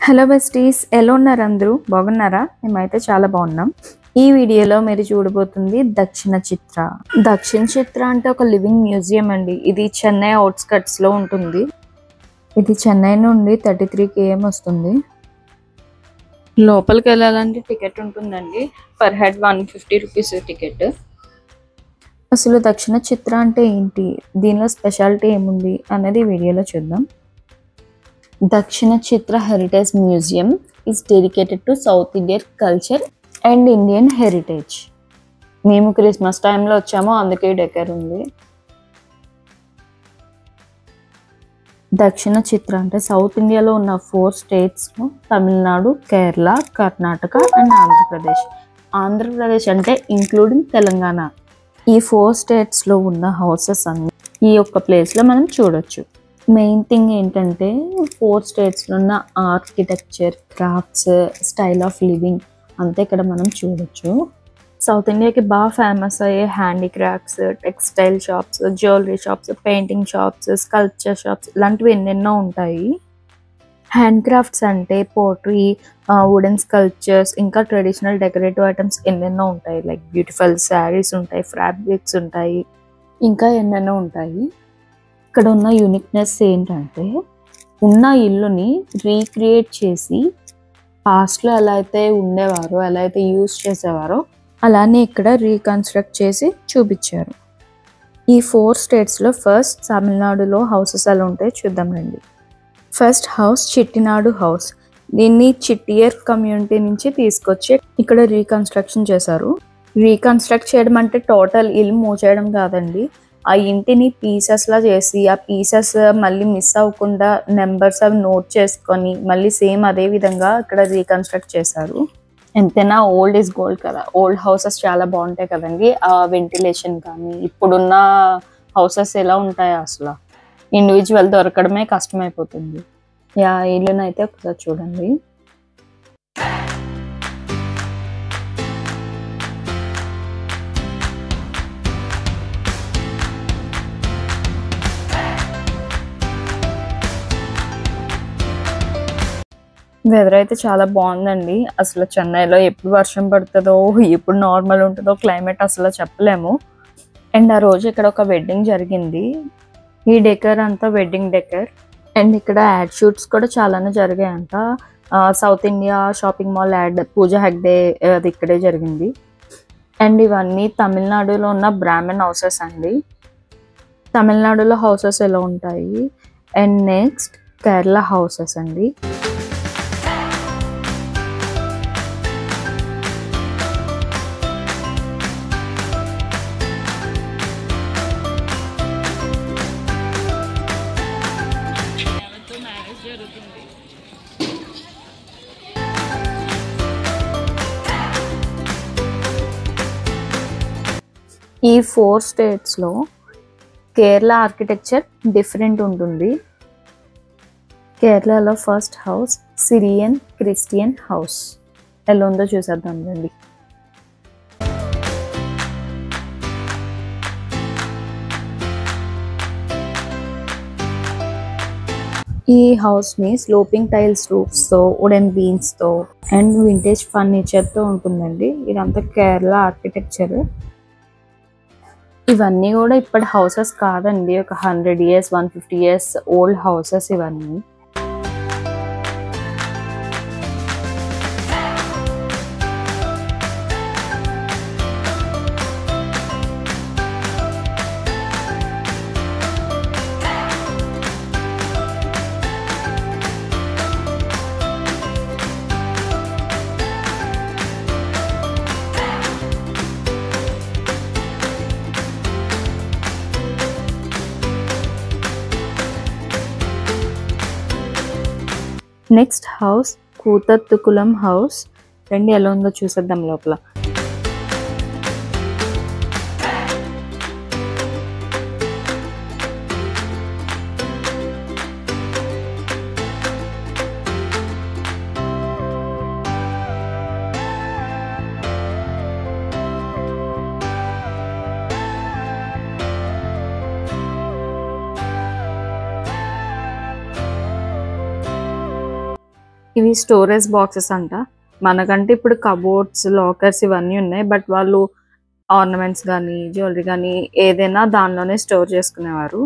Hello besties, ఎలా ఉన్నారు? అందరూ బాగున్నారా? మేమైతే చాలా బాగున్నాం. ఈ వీడియోలో మీరు చూడబోతుంది దక్షిణ చిత్ర. దక్షిణ చిత్ర అంటే ఒక లివింగ్ మ్యూజియం అండి. ఇది చెన్నై అవుట్స్కట్స్ లో ఉంటుంది. ఇది చెన్నై నుండి 33 km వస్తుంది. లోపలికి వెళ్ళాలంటే టికెట్ ఉంటుందండి. Per head 150 rupees ticket. అసలు దక్షిణ చిత్ర అంటే ఏంటి, దీనిలో స్పెషాలిటీ ఏముంది అనేది వీడియోలో చూద్దాం. Dakshina Chitra Heritage Museum is dedicated to South Indian culture and Indian heritage. మేము క్రిస్మస్ టైంలో వచ్చామో అందుకే డెకర్ ఉంది. దక్షిణ చిత్ర అంటే సౌత్ ఇండియాలో ఉన్న 4 స్టేట్స్లో తమిళనాడు, కేరళ, కర్ణాటక అండ్ ఆంధ్రప్రదేశ్. ఆంధ్రప్రదేశ్ అంటే ఇంక్లూడింగ్ తెలంగాణ. ఈ 4 స్టేట్స్లో ఉన్న హౌసెస్ అన్ని ఈ ఒక్క ప్లేస్లో మనం చూడొచ్చు. మెయిన్ థింగ్ ఏంటంటే 4 స్టేట్స్లో ఉన్న architecture, crafts, style of living అంతా ఇక్కడ మనం చూడొచ్చు. సౌత్ ఇండియాకి బాగా ఫేమస్ అయ్యే handicrafts, textile shops, jewellery shops, painting shops, sculpture shops ఇలాంటివి ఎన్నెన్నో ఉంటాయి. హ్యాండ్ క్రాఫ్ట్స్ అంటే పోట్రీ, వుడెన్ స్కల్ప్చర్స్, ఇంకా ట్రెడిషనల్ డెకరేటివ్ ఐటమ్స్ ఎన్నెన్నో ఉంటాయి. లైక్ బ్యూటిఫుల్ శారీస్ ఉంటాయి, ఫ్యాబ్రిక్స్ ఉంటాయి, ఇంకా ఎన్నెన్నో ఉంటాయి. ఇక్కడ ఉన్న యూనిక్నెస్ ఏంటంటే ఉన్న ఇల్లుని రీక్రియేట్ చేసి పాస్ట్లో ఎలా అయితే ఉండేవారో, ఎలా అయితే యూజ్ చేసేవారో అలానే ఇక్కడ రీకన్స్ట్రక్ట్ చేసి చూపించారు. ఈ 4 స్టేట్స్లో ఫస్ట్ తమిళనాడులో హౌసెస్ ఎలా ఉంటాయో చూద్దాం రండి. First house Chettinad house. దీన్ని చిట్టియర్ కమ్యూనిటీ నుంచి తీసుకొచ్చి ఇక్కడ రీకన్స్ట్రక్షన్ చేశారు. రీకన్స్ట్రక్ట్ చేయడం అంటే టోటల్ ఇల్లు మూవ్ చేయడం కాదండి. ఆ ఇంటిని పీసెస్లా చేసి ఆ పీసెస్ మళ్ళీ మిస్ అవ్వకుండా నెంబర్స్ అవి నోట్ చేసుకొని మళ్ళీ సేమ్ అదే విధంగా ఇక్కడ రీకన్స్ట్రక్ట్ చేశారు. ఎంతైనా ఓల్డ్ ఈజ్ గోల్డ్ కదా. ఓల్డ్ హౌసెస్ చాలా బాగుంటాయి కదండి. ఆ వెంటిలేషన్ కానీ ఇప్పుడున్న హౌసెస్ ఎలా ఉంటాయో అసలు ఇండివిజువల్ దొరకడమే కష్టమైపోతుంది. యా ఇల్లునైతే ఒకసారి చూడండి. వెదర్ అయితే చాలా బాగుందండి. అసలు చెన్నైలో ఎప్పుడు వర్షం పడుతుందో, ఎప్పుడు నార్మల్ ఉంటుందో క్లైమేట్ అసలు చెప్పలేము. అండ్ ఆ రోజు ఇక్కడ ఒక వెడ్డింగ్ జరిగింది. ఈ డెకర్ అంతా వెడ్డింగ్ డెకర్. అండ్ ఇక్కడ యాడ్ షూట్స్ కూడా చాలానే జరిగాయంట. South India shopping mall ad Pooja Hegde అది ఇక్కడే జరిగింది. అండ్ ఇవన్నీ తమిళనాడులో ఉన్న బ్రాహ్మణ్ హౌసెస్ అండి. తమిళనాడులో హౌసెస్ ఎలా ఉంటాయి. అండ్ నెక్స్ట్ కేరళ హౌసెస్ అండి. ఈ 4 స్టేట్స్లో కేరళ ఆర్కిటెక్చర్ డిఫరెంట్ ఉంటుంది. కేరళలో first house Syrian Christian house. ఎలా ఉందో చూసేద్దాం రండి. ఈ హౌస్ని స్లోపింగ్ టైల్స్ రూఫ్స్తో, వుడెన్ బీమ్స్తో అండ్ వింటేజ్ ఫర్నిచర్తో ఉంటుందండి. ఇదంతా కేరళ ఆర్కిటెక్చర్. ఇవన్నీ కూడా ఇప్పటి హౌసెస్ కాదండి. ఒక 100 years 150 years ఓల్డ్ హౌసెస్ ఇవన్నీ. Next house Koothattukulam house. రండి ఎలా ఉందో చూసేద్దాం లోపల. ఇవి స్టోరేజ్ బాక్సెస్ అంట. మనకంటే ఇప్పుడు కబోర్డ్స్, లాకర్స్ ఇవన్నీ ఉన్నాయి. బట్ వాళ్ళు ఆర్నమెంట్స్ కానీ, జ్యువెలరీ కానీ ఏదైనా దానిలోనే స్టోర్ చేసుకునేవారు.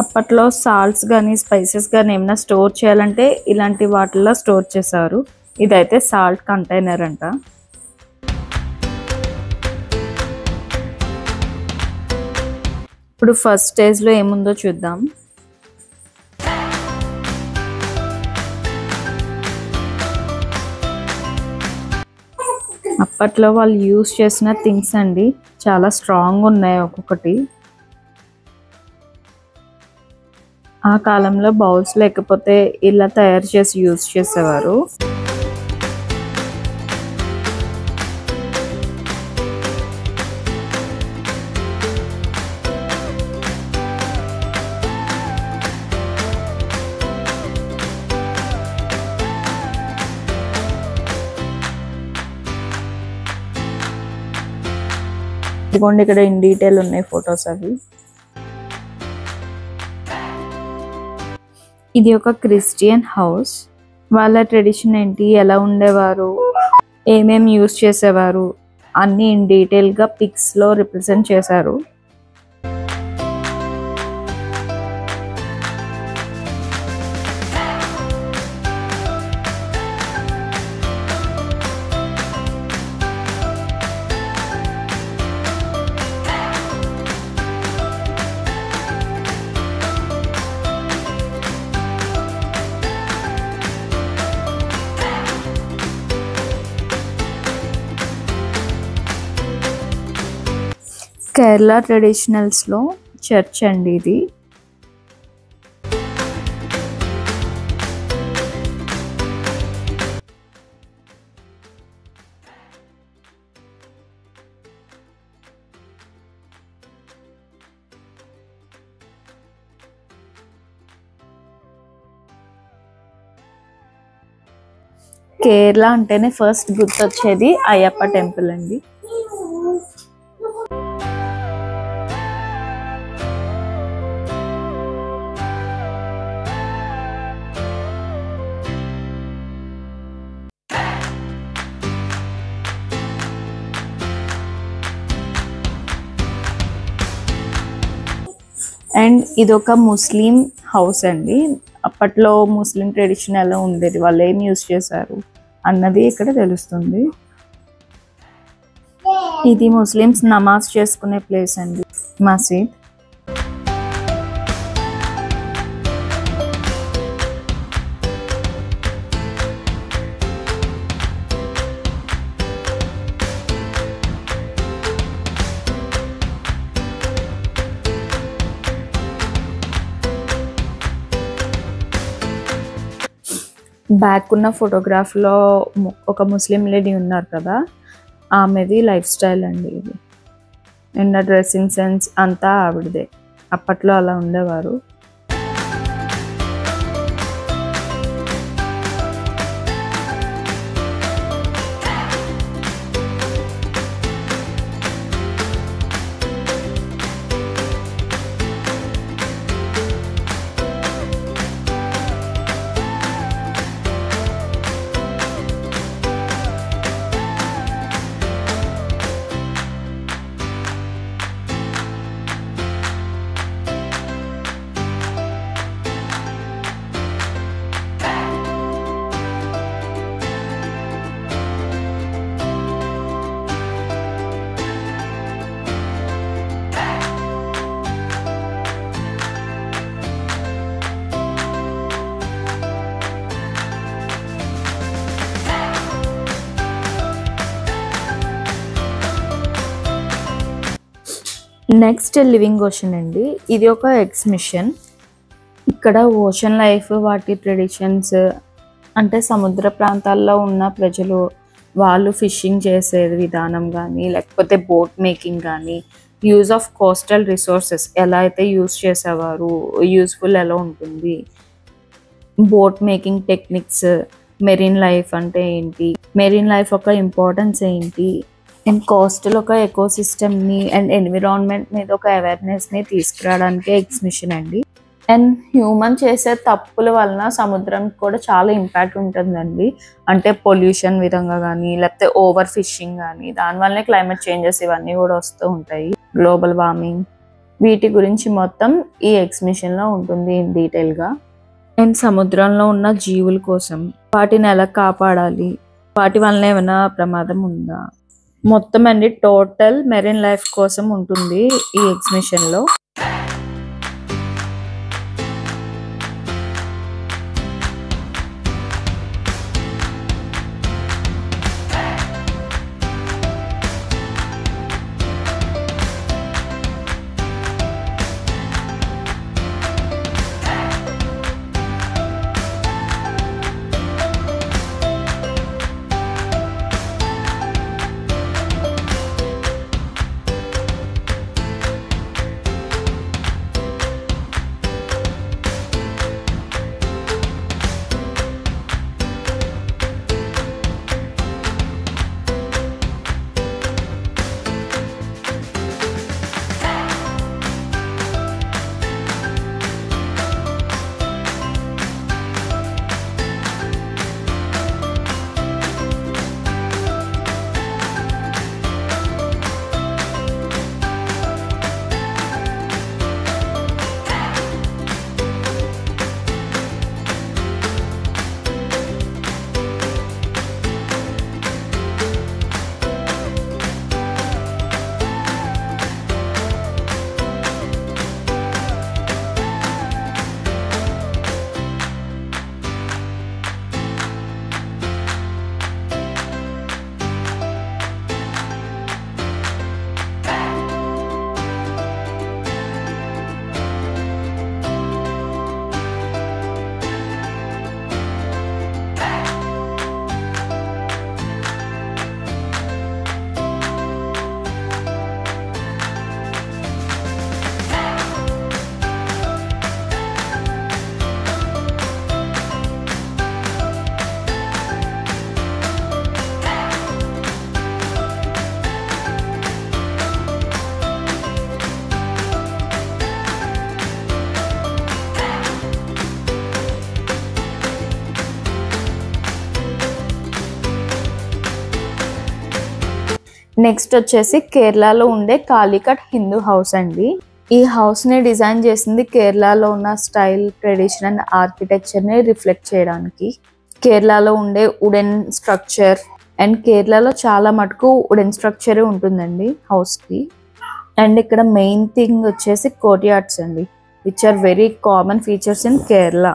అప్పట్లో సాల్ట్స్ కానీ, స్పైసెస్ కానీ ఏమైనా స్టోర్ చేయాలంటే ఇలాంటి వాటిల్లో స్టోర్ చేశారు. ఇదైతే సాల్ట్ కంటైనర్ అంట. ఇప్పుడు ఫస్ట్ స్టేజ్లో ఏముందో చూద్దాం. అప్పట్లో వాళ్ళు యూజ్ చేసిన థింగ్స్ అండి, చాలా స్ట్రాంగ్ ఉన్నాయి ఒక్కొక్కటి. ఆ కాలంలో బౌల్స్ లేకపోతే ఇలా తయారు చేసి యూజ్ చేసేవారు. ఇదిగోండి ఇక్కడ ఇన్ డీటెయిల్ ఉన్నాయి ఫొటోస్ అవి. ఇది ఒక క్రిస్టియన్ హౌస్. వాళ్ళ ట్రెడిషన్ ఏంటి, ఎలా ఉండేవారు, ఏమేమి యూజ్ చేసేవారు అన్నీ ఇన్ డీటెయిల్గా పిక్స్లో రిప్రజెంట్ చేశారు. కేరళ ట్రెడిషనల్స్లో చర్చ్ అండి ఇది. కేరళ అంటేనే ఫస్ట్ గుర్తొచ్చేది అయ్యప్ప టెంపుల్ అండి. అండ్ ఇది ఒక ముస్లిం హౌస్ అండి. అప్పట్లో ముస్లిం ట్రెడిషన్ ఎలా ఉండేది, వాళ్ళు ఏం యూజ్ చేశారు అన్నది ఇక్కడ తెలుస్తుంది. ఇది ముస్లిమ్స్ నమాజ్ చేసుకునే ప్లేస్ అండి, మసీద్. బ్యాక్ ఉన్న ఫోటోగ్రాఫ్లో ఒక ముస్లిం లేడీ ఉన్నారు కదా, ఆమెది లైఫ్ స్టైల్ అండి ఇది. అండ్ డ్రెస్సింగ్ సెన్స్ అంతా ఆవిడదే. అప్పట్లో అలా ఉండేవారు. నెక్స్ట్ లివింగ్ ఓషన్ అండి. ఇది ఒక ఎగ్జిబిషన్. ఇక్కడ ఓషన్ లైఫ్, వాటి ట్రెడిషన్స్, అంటే సముద్ర ప్రాంతాల్లో ఉన్న ప్రజలు వాళ్ళు ఫిషింగ్ చేసే విధానం కానీ, లేకపోతే బోట్ మేకింగ్ కానీ, యూజ్ ఆఫ్ కోస్టల్ రిసోర్సెస్ ఎలా అయితే యూజ్ చేసేవారు, యూజ్ఫుల్ ఎలా ఉంటుంది, boat making techniques, marine life అంటే ఏంటి, మెరీన్ లైఫ్ యొక్క ఇంపార్టెన్స్ ఏంటి, అండ్ కోస్టల్ ఒక ఎకోసిస్టమ్ని అండ్ ఎన్విరాన్మెంట్ మీద ఒక అవేర్నెస్ని తీసుకురావడానికి ఎగ్జిబిషన్ అండి. అండ్ హ్యూమన్ చేసే తప్పుల వలన సముద్రంకి కూడా చాలా ఇంపాక్ట్ ఉంటుందండి. అంటే పొల్యూషన్ విధంగా కానీ, లేకపోతే ఓవర్ ఫిషింగ్ కానీ, దానివల్లనే క్లైమేట్ చేంజెస్ ఇవన్నీ కూడా వస్తూ ఉంటాయి, గ్లోబల్ వార్మింగ్. వీటి గురించి మొత్తం ఈ ఎగ్జిబిషన్లో ఉంటుంది ఇన్ డీటెయిల్గా. అండ్ సముద్రంలో ఉన్న జీవుల కోసం వాటిని ఎలా కాపాడాలి, వాటి వలన ఏమైనా ప్రమాదం ఉందా, మొత్తం అండి టోటల్ మెరీన్ లైఫ్ కోసం ఉంటుంది ఈ ఎగ్జిబిషన్లో. నెక్స్ట్ వచ్చేసి కేరళలో ఉండే కాలికట్ హిందూ హౌస్ అండి. ఈ హౌస్ని డిజైన్ చేసింది కేరళలో ఉన్న స్టైల్, ట్రెడిషన్ అండ్ ఆర్కిటెక్చర్ని రిఫ్లెక్ట్ చేయడానికి. కేరళలో ఉండే వుడెన్ స్ట్రక్చర్, అండ్ కేరళలో చాలా మటుకు వుడెన్ స్ట్రక్చరే ఉంటుందండి హౌస్కి. అండ్ ఇక్కడ మెయిన్ థింగ్ వచ్చేసి కోర్ట్యార్డ్స్ అండి, which are very common features in Kerala.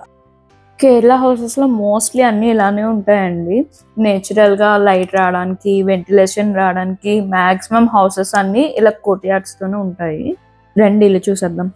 Kerala హౌసెస్లో మోస్ట్లీ అన్నీ ఇలానే ఉంటాయండి. నేచురల్గా లైట్ రావడానికి, వెంటిలేషన్ రావడానికి మ్యాక్సిమం హౌసెస్ అన్నీ ఇలా కోర్ట్యార్డ్స్తోనే ఉంటాయి. రండి ఇల్లు చూసేద్దాం.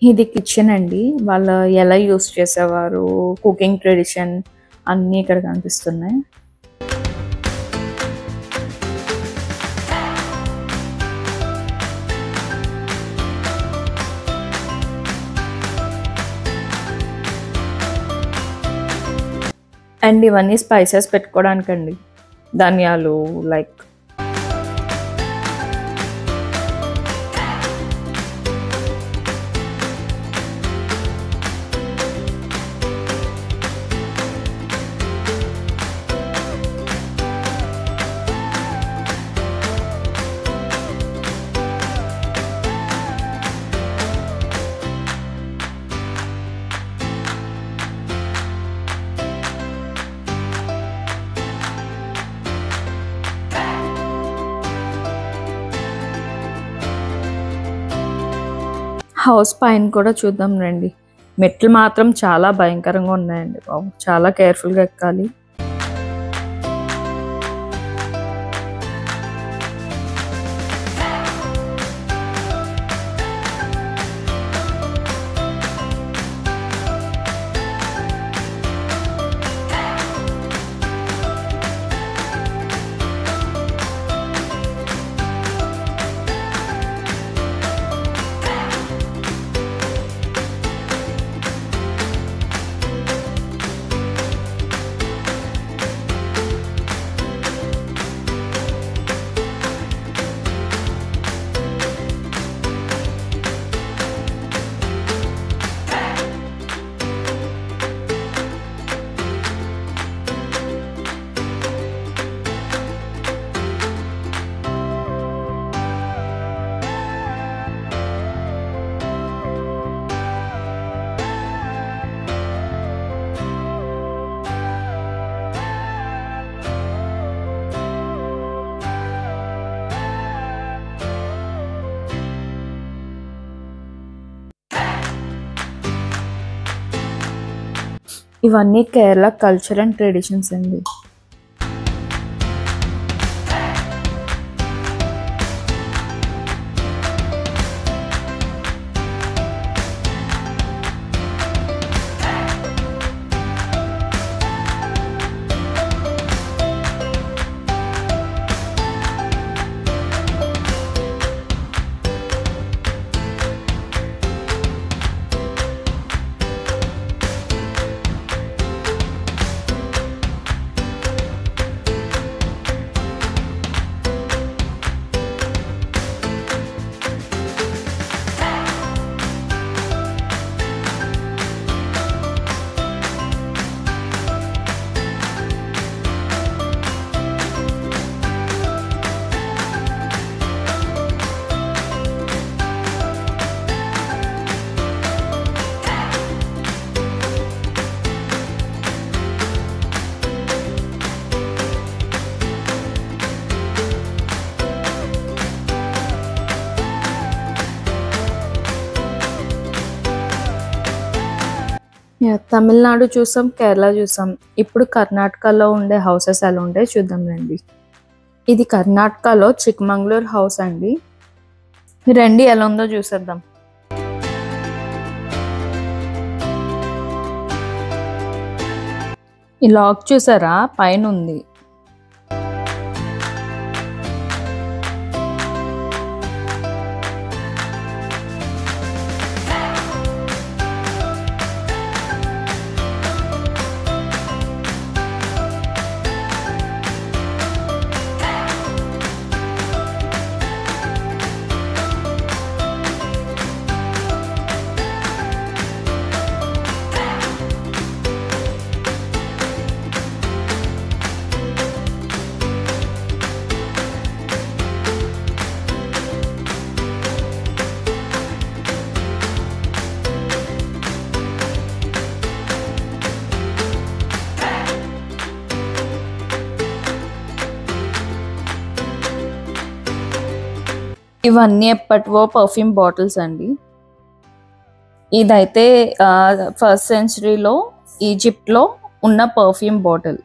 ఇది కిచెన్ అండి. వాళ్ళు ఎలా యూస్ చేసేవారు, కుకింగ్ ట్రెడిషన్ అన్నీ ఇక్కడ కనిపిస్తున్నాయి. అండ్ ఇవన్నీ స్పైసెస్ పెట్టుకోవడానికండి, ధనియాలు లైక్. హౌస్ పైన కూడా చూద్దాం రండి. మెట్లు మాత్రం చాలా భయంకరంగా ఉన్నాయండి బాబు, చాలా కేర్ఫుల్గా ఎక్కాలి. ఇవన్నీ కేరళ కల్చర్ అండ్ ట్రెడిషన్స్ అండి. తమిళనాడు చూసాం, కేరళ చూసాం. ఇప్పుడు కర్ణాటకలో ఉండే హౌసెస్ ఎలా ఉంటాయి చూద్దాం రండి. ఇది కర్ణాటకలో చిక్మంగళూరు హౌస్ అండి. రండి ఎలా ఉందో చూసేద్దాం. ఈ లాక్ చూసారా, పైన ఉంది. ఇవన్నీ ఎప్పటివో పర్ఫ్యూమ్ బాటిల్స్ అండి. ఇదైతే ఫస్ట్ సెంచరీలో ఈజిప్ట్లో ఉన్న పర్ఫ్యూమ్ బాటిల్.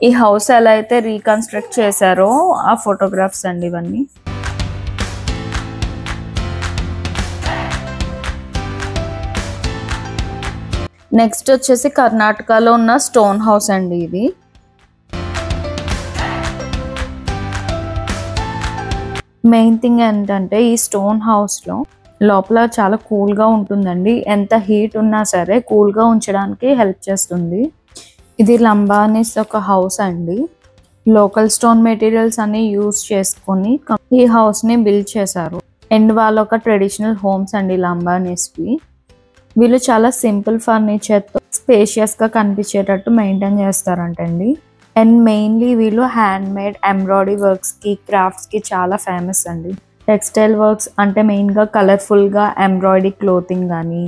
ఈ హౌస్ ఎలా అయితే రీకన్స్ట్రక్ట్ చేశారో ఆ ఫోటోగ్రాఫ్స్ అండి ఇవన్నీ. నెక్స్ట్ వచ్చేసి కర్ణాటకలో ఉన్న స్టోన్ హౌస్ అండి ఇది. మెయిన్ థింగ్ ఏంటంటే ఈ స్టోన్ హౌస్లో లోపల చాలా కూల్గా ఉంటుందండి. ఎంత హీట్ ఉన్నా సరే కూల్గా ఉంచడానికి హెల్ప్ చేస్తుంది. ఇది లంబానీస్ ఒక హౌస్ అండి. లోకల్ స్టోన్ మెటీరియల్స్ అన్ని యూజ్ చేసుకొని ఈ హౌస్ని బిల్డ్ చేశారు. అండ్ వాళ్ళ ఒక ట్రెడిషనల్ హోమ్స్ అండి లంబానీస్వి. వీళ్ళు చాలా సింపుల్ ఫర్నిచర్తో స్పేషియస్గా కనిపించేటట్టు మెయింటైన్ చేస్తారంటండి. అండ్ మెయిన్లీ వీళ్ళు హ్యాండ్ మేడ్ ఎంబ్రాయిడరీ వర్క్స్కి క్రాఫ్ట్స్కి చాలా ఫేమస్ అండి. టెక్స్టైల్ వర్క్స్ అంటే మెయిన్గా కలర్ఫుల్గా ఎంబ్రాయిడరీ క్లోతింగ్ కానీ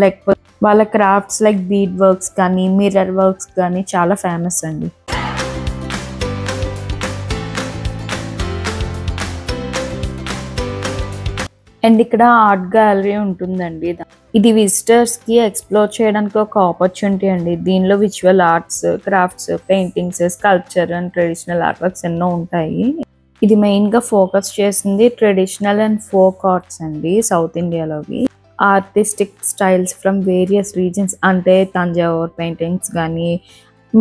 లేకపోతే వాళ్ళ క్రాఫ్ట్స్ లైక్ బీడ్ వర్క్స్ కానీ మిర్రర్ వర్క్స్ కానీ చాలా ఫేమస్ అండి. అండ్ ఇక్కడ ఆర్ట్ గ్యాలరీ ఉంటుందండి. ఇది విజిటర్స్కి ఎక్స్ప్లోర్ చేయడానికి ఒక ఆపర్చునిటీ అండి. దీనిలో visual arts, crafts, paintings, sculpture and traditional art works ఎన్నో ఉంటాయి. ఇది మెయిన్గా ఫోకస్ చేసింది ట్రెడిషనల్ అండ్ ఫోక్ ఆర్ట్స్ అండి. సౌత్ ఇండియాలోవి artistic styles from various regions అంటే తంజావూర్ పెయింటింగ్స్ కానీ,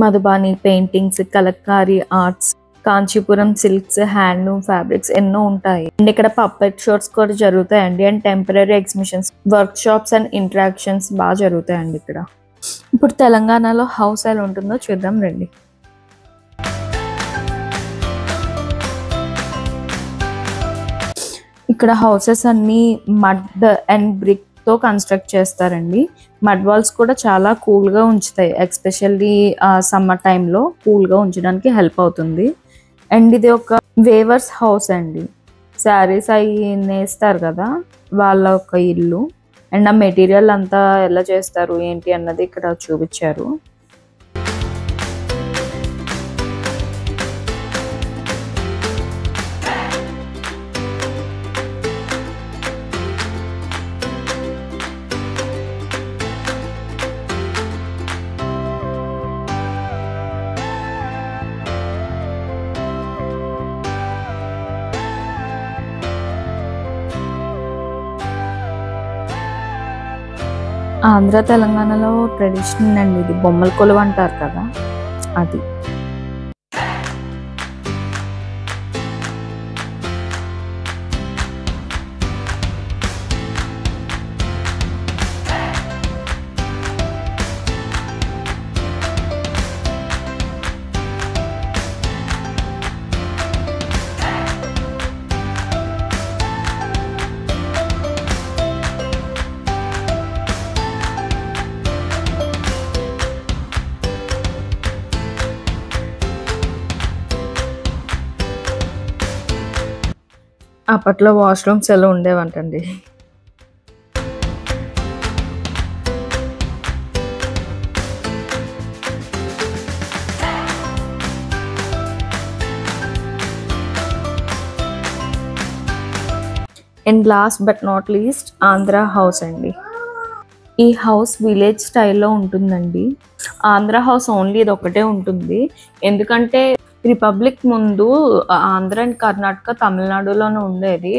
Madhubani paintings, Kalamkari arts, Kanchipuram silks, handloom fabrics ఎన్నో ఉంటాయి. అండ్ ఇక్కడ పప్పెట్ షోస్ కూడా జరుగుతాయండి. And temporary exhibitions, workshops and interactions బాగా జరుగుతాయండి ఇక్కడ. ఇప్పుడు తెలంగాణలో హౌస్ ఎలా ఉంటుందో చూద్దాం రండి. ఇక్కడ హౌసెస్ అన్ని మడ్ అండ్ బ్రిక్ తో కన్స్ట్రక్ట్ చేస్తారండి. మడ్ వాల్స్ కూడా చాలా కూల్ గా ఉంచుతాయి. ఎస్పెషల్లీ సమ్మర్ టైంలో కూల్ గా ఉంచడానికి హెల్ప్ అవుతుంది. అండ్ ఇది ఒక వేవర్స్ హౌస్ అండి. శారీస్ అవి నేస్తారు కదా, వాళ్ళ ఒక ఇల్లు. అండ్ ఆ మెటీరియల్ అంతా ఎలా చేస్తారు ఏంటి అన్నది ఇక్కడ చూపించారు. ఆంధ్ర తెలంగాణలో ట్రెడిషన్ అండి ఇది. బొమ్మల కొలువు అంటారు కదా, అది. అప్పట్లో వాష్రూమ్స్ ఎలా ఉండేవంటండి. And last but not least Andhra house అండి. ఈ హౌస్ విలేజ్ స్టైల్లో ఉంటుందండి. ఆంధ్ర హౌస్ ఓన్లీ ఇది ఒకటే ఉంటుంది. ఎందుకంటే రిపబ్లిక్ ముందు ఆంధ్ర అండ్ కర్ణాటక తమిళనాడులోనే ఉండేది.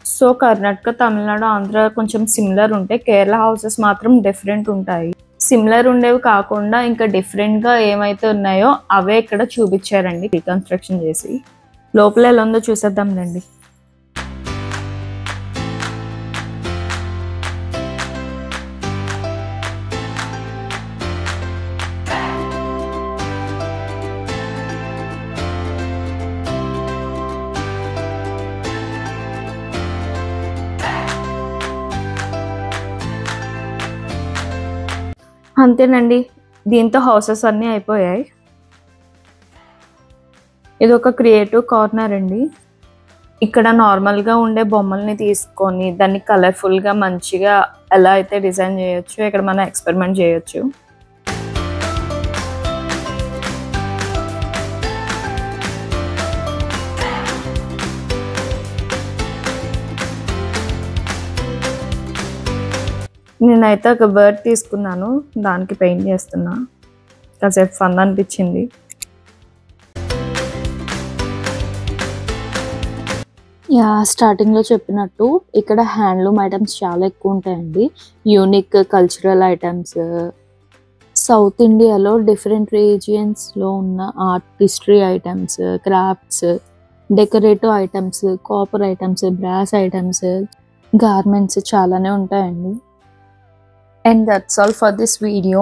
సో కర్ణాటక, తమిళనాడు, ఆంధ్ర కొంచెం సిమిలర్ ఉంటాయి. కేరళ హౌసెస్ మాత్రం డిఫరెంట్ ఉంటాయి. సిమిలర్ ఉండేవి కాకుండా ఇంకా డిఫరెంట్గా ఏమైతే ఉన్నాయో అవే ఇక్కడ చూపించారండి రీకన్స్ట్రక్షన్ చేసి. లోపల ఎలా ఉందో చూసేద్దాం రండి. అంతేనండి, దీంతో హౌసెస్ అన్నీ అయిపోయాయి. ఇది ఒక క్రియేటివ్ కార్నర్ అండి. ఇక్కడ నార్మల్గా ఉండే బొమ్మల్ని తీసుకొని దాన్ని కలర్ఫుల్గా మంచిగా ఎలా అయితే డిజైన్ చేయొచ్చు, ఇక్కడ మనం ఎక్స్పెరిమెంట్ చేయొచ్చు. నేనైతే ఒక బర్డ్ తీసుకున్నాను, దానికి పెయింట్ చేస్తున్నా. కాసేపు ఫన్ అనిపించింది. స్టార్టింగ్లో చెప్పినట్టు ఇక్కడ హ్యాండ్లూమ్ ఐటమ్స్ చాలా ఎక్కువ ఉంటాయండి. యూనిక్ కల్చరల్ ఐటమ్స్, సౌత్ ఇండియాలో డిఫరెంట్ రీజియన్స్లో ఉన్న art history items, crafts, decorative items, copper items, brass items, garments చాలానే ఉంటాయండి. And that's all for this video.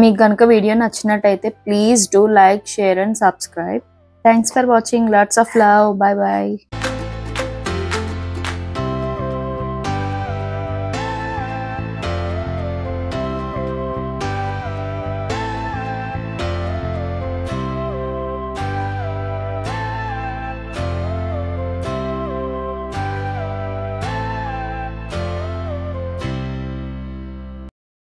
మీకు గనుక వీడియో నచ్చినట్టయితే please do like, share and subscribe. Thanks for watching. Lots of love. Bye bye.